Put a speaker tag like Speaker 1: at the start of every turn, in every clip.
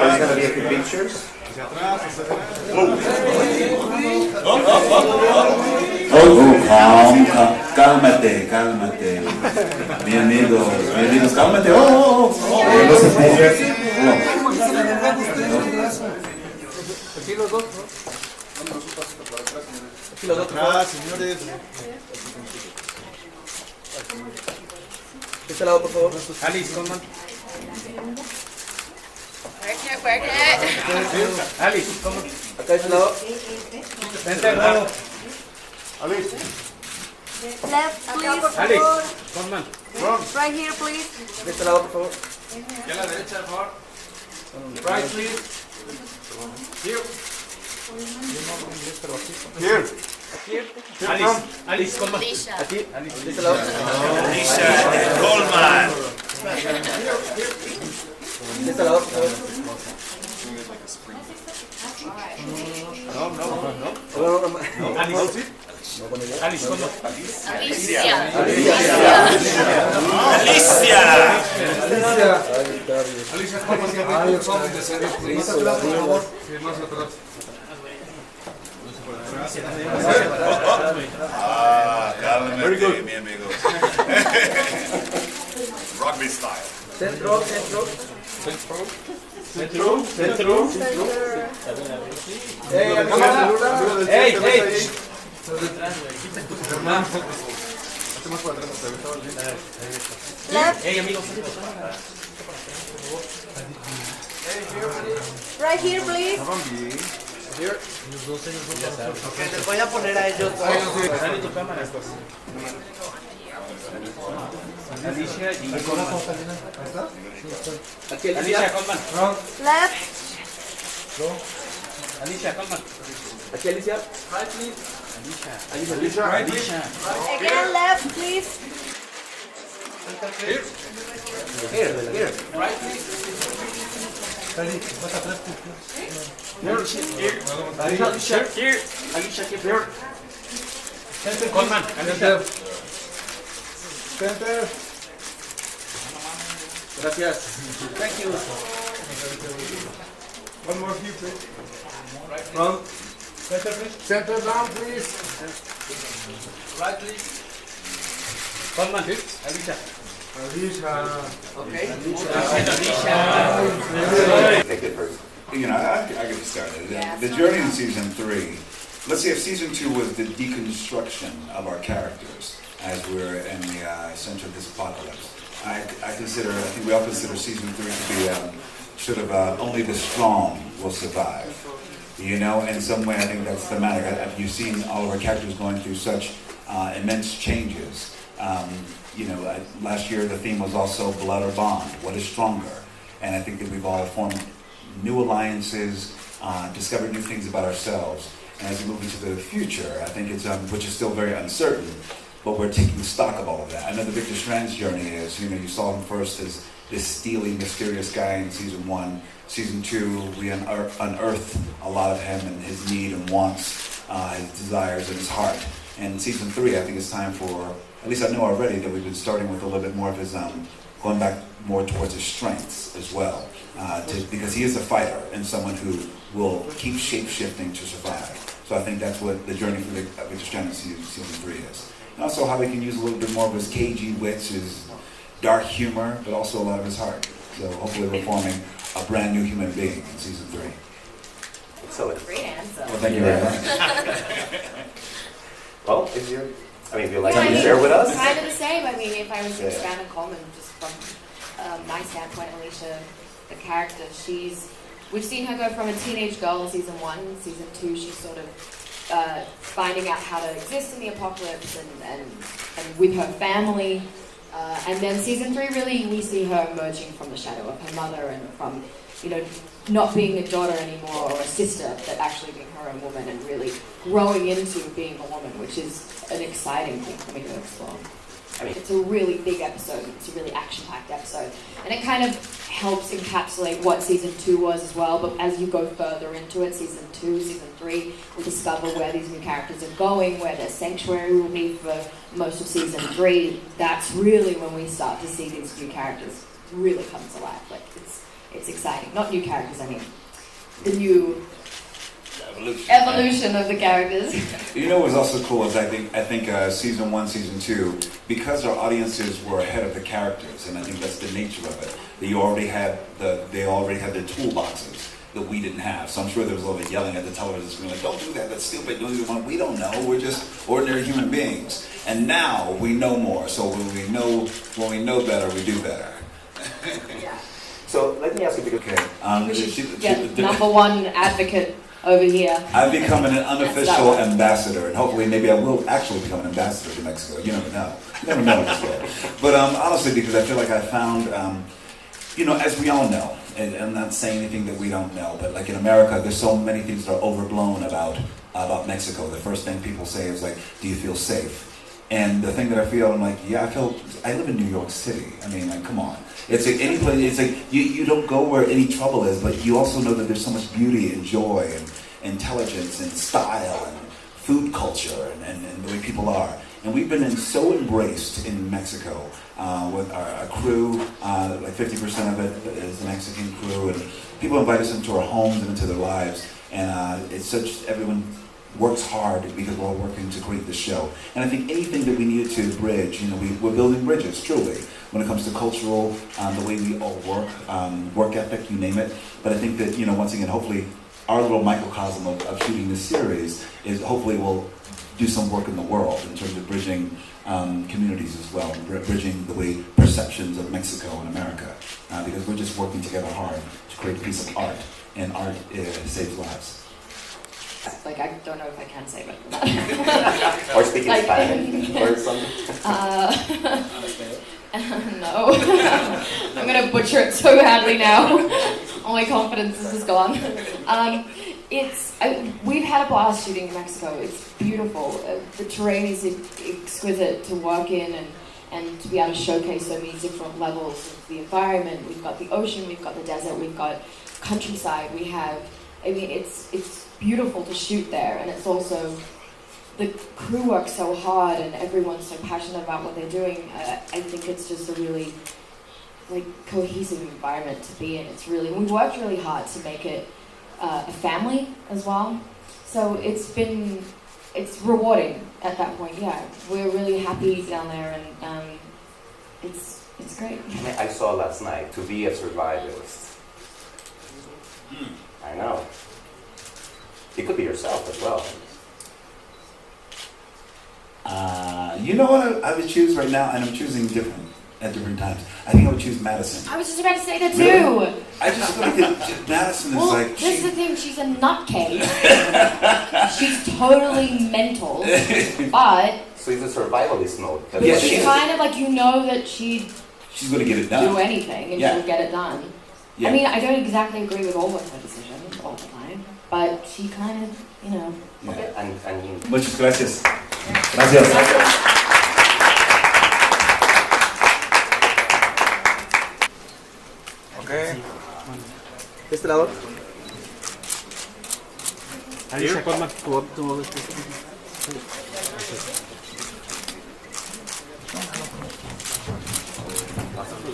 Speaker 1: There's going to be a few pictures.
Speaker 2: Cálmate. Mi amigos, cálmate.
Speaker 3: Aquí los dos, ¿no? Aquí los dos. Señores. Este lado, por favor. Alice, Colman.
Speaker 4: Work it.
Speaker 3: Alice, Colman. Acá este lado. Vente, lado.
Speaker 5: Alice.
Speaker 4: Left, please.
Speaker 3: Alice, Colman.
Speaker 4: Right here, please.
Speaker 3: De este lado, por favor.
Speaker 6: Y a la derecha, por favor.
Speaker 3: Right, please.
Speaker 6: Here.
Speaker 5: Here.
Speaker 3: Alice, Colman.
Speaker 4: Alycia.
Speaker 3: Aquí, Alice, de este lado.
Speaker 6: Alycia Debnam-Carey.
Speaker 3: De este lado, por favor. No. Alice. Alice, Colman.
Speaker 6: Alycia. Cálmate, mi amigo. Rugby style.
Speaker 3: Centro. Hey.
Speaker 4: Left.
Speaker 3: Hey, amigos.
Speaker 4: Right here, please.
Speaker 1: Les voy a poner a ellos.
Speaker 3: Dale tu cámara. Alycia y Colman. Aquí, Alycia, Colman.
Speaker 4: Left.
Speaker 3: Alycia, Colman. Aquí, Alycia. Right, please. Alycia.
Speaker 4: Again, left, please.
Speaker 3: Here. Right, please. Alycia, here. Alycia, here. Colman, Alycia. Gracias. Thank you.
Speaker 5: One more here, please.
Speaker 3: Front.
Speaker 5: Center down, please.
Speaker 3: Right, please. Colman, Alycia.
Speaker 5: Alicia.
Speaker 3: Okay.
Speaker 2: You know, I get started. The journey in season 3. Let's see if season 2 was the deconstruction of our characters as we're in the center of this apocalypse. I think we all consider season 3 to be sort of only the strong will survive. You know, in some way I think that's thematic. You've seen all of our characters going through such immense changes. Last year the theme was also blood or bond. What is stronger? And I think that we've all formed new alliances, discovered new things about ourselves. And as we move into the future, I think it's which is still very uncertain, but we're taking stock of all of that. I know the Victor Strand's journey is, you saw him first as this steely, mysterious guy in season 1. Season 2, we unearthed a lot of him and his need and wants, his desires and his heart. And in season 3, I think it's time for, at least I know already that we've been starting with a little bit more of his, going back more towards his strengths as well. Because he is a fighter and someone who will keep shape-shifting to survive. So I think that's what the journey for Victor Strand in season 3 is. And also how he can use a little bit more of his cagey wits, his dark humor, but also a lot of his heart. So hopefully we're forming a brand new human being in season 3.
Speaker 1: Excellent.
Speaker 4: Great answer.
Speaker 2: Well, thank you very much.
Speaker 1: Well, if you'd like to share with us.
Speaker 4: Kind of the same. I mean, if I was to expand on Colman, just from my standpoint, Alycia, the character, we've seen her go from a teenage girl in season 1. Season 2, she's sort of finding out how to exist in the apocalypse and with her family. And then season 3, really, we see her emerging from the shadow of her mother and from, not being a daughter anymore or a sister, but actually being her own woman and really growing into being a woman, which is an exciting thing for me to explore. I mean, it's a really big episode. It's a really action-packed episode. And it kind of helps encapsulate what season 2 was as well. But as you go further into it, season 2, season 3, we discover where these new characters are going, where their sanctuary will be for most of season 3. That's really when we start to see these new characters really come to life. Like, it's exciting. Not new characters, I mean. The new evolution of the characters.
Speaker 2: You know what was also cool is I think season 1, season 2, because our audiences were ahead of the characters, and I think that's the nature of it. They already had the toolboxes that we didn't have. So I'm sure there was a little bit yelling at the television screen like, "Don't do that, that's stupid, don't do that." We don't know, we're just ordinary human beings. And now we know more, so when we know better, we do better.
Speaker 4: Yeah.
Speaker 1: So let me ask you, because
Speaker 4: We should get number one advocate over here.
Speaker 2: I've become an unofficial ambassador, and hopefully maybe I will actually become an ambassador to Mexico. You never know. You never know in this world. But honestly, because I feel like I found, as we all know, and I'm not saying anything that we don't know, but like in America, there's so many things that are overblown about Mexico. The first thing people say is like, "Do you feel safe?" And the thing that I feel, I'm like, yeah, I live in New York City. I mean, like, come on. It's like any place, it's like you don't go where any trouble is, but you also know that there's so much beauty and joy and intelligence and style and food culture and the way people are. And we've been so embraced in Mexico with our crew, like 50% of it is Mexican crew, and people invite us into our homes and into their lives. And everyone works hard because we're all working to create the show. And I think anything that we needed to bridge, we're building bridges, truly, when it comes to cultural, the way we all work ethic, you name it. But I think that, once again, hopefully our little microcosm of shooting this series is hopefully we'll do some work in the world in terms of bridging communities as well, bridging the way perceptions of Mexico and America, because we're just working together hard to create a piece of art, and art saves lives.
Speaker 4: Like, I don't know if I can say that.
Speaker 1: or speaking
Speaker 4: Like,
Speaker 1: Spanish or something.
Speaker 4: No. I'm going to butcher it so badly now. All my confidence is just gone. We've had a blast shooting in Mexico. It's beautiful. The terrain is exquisite to work in and to be able to showcase so many different levels of the environment. We've got the ocean, we've got the desert, we've got countryside. It's beautiful to shoot there, and it's also the crew works so hard and everyone's so passionate about what they're doing. I think it's just a really cohesive environment to be in. We worked really hard to make it a family as well, so it's rewarding at that point. Yeah, we're really happy down there, and it's great.
Speaker 1: I saw last night, to be a survivalist. I know. It could be yourself as well.
Speaker 2: You know what I would choose right now, and I'm choosing at different times. I think I would choose Madison.
Speaker 4: I was just about to say that too.
Speaker 2: Really? I just feel like Madison is like...
Speaker 4: This is the thing, she's a nutcase. She's totally mental, but...
Speaker 1: So it's a survivalist mode.
Speaker 2: Yeah,
Speaker 4: she's kind of like, that she's
Speaker 2: going to get it done.
Speaker 4: Do anything, and she'll get it done.
Speaker 2: Yeah.
Speaker 4: I mean, I don't exactly agree with all of her decisions all the time, but she kind of,
Speaker 2: Yeah.
Speaker 1: Okay. And
Speaker 2: Muchas gracias. Gracias.
Speaker 3: Okay.
Speaker 7: Este lado.
Speaker 3: Alycia, Colman.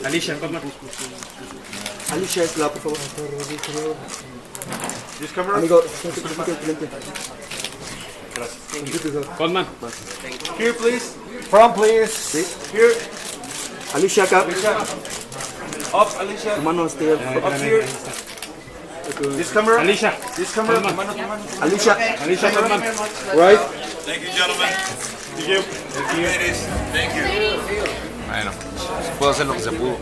Speaker 3: Alycia, Colman.
Speaker 7: Alycia, este lado, por favor.
Speaker 3: This camera.
Speaker 7: Amigo, lente.
Speaker 3: Colman.
Speaker 5: Here, please. Front, please.
Speaker 7: Sí.
Speaker 5: Here.
Speaker 7: Alycia, acá.
Speaker 5: Up, Alycia.
Speaker 7: Mano,
Speaker 5: Up here. This camera.
Speaker 3: Alycia.
Speaker 5: This camera.
Speaker 3: Colman.
Speaker 7: Alycia.
Speaker 3: Alycia, Colman.
Speaker 7: Right.
Speaker 6: Thank you, gentlemen.
Speaker 5: Thank you.
Speaker 6: Ladies, thank you.
Speaker 8: Bueno, puedo hacer lo que se pudo.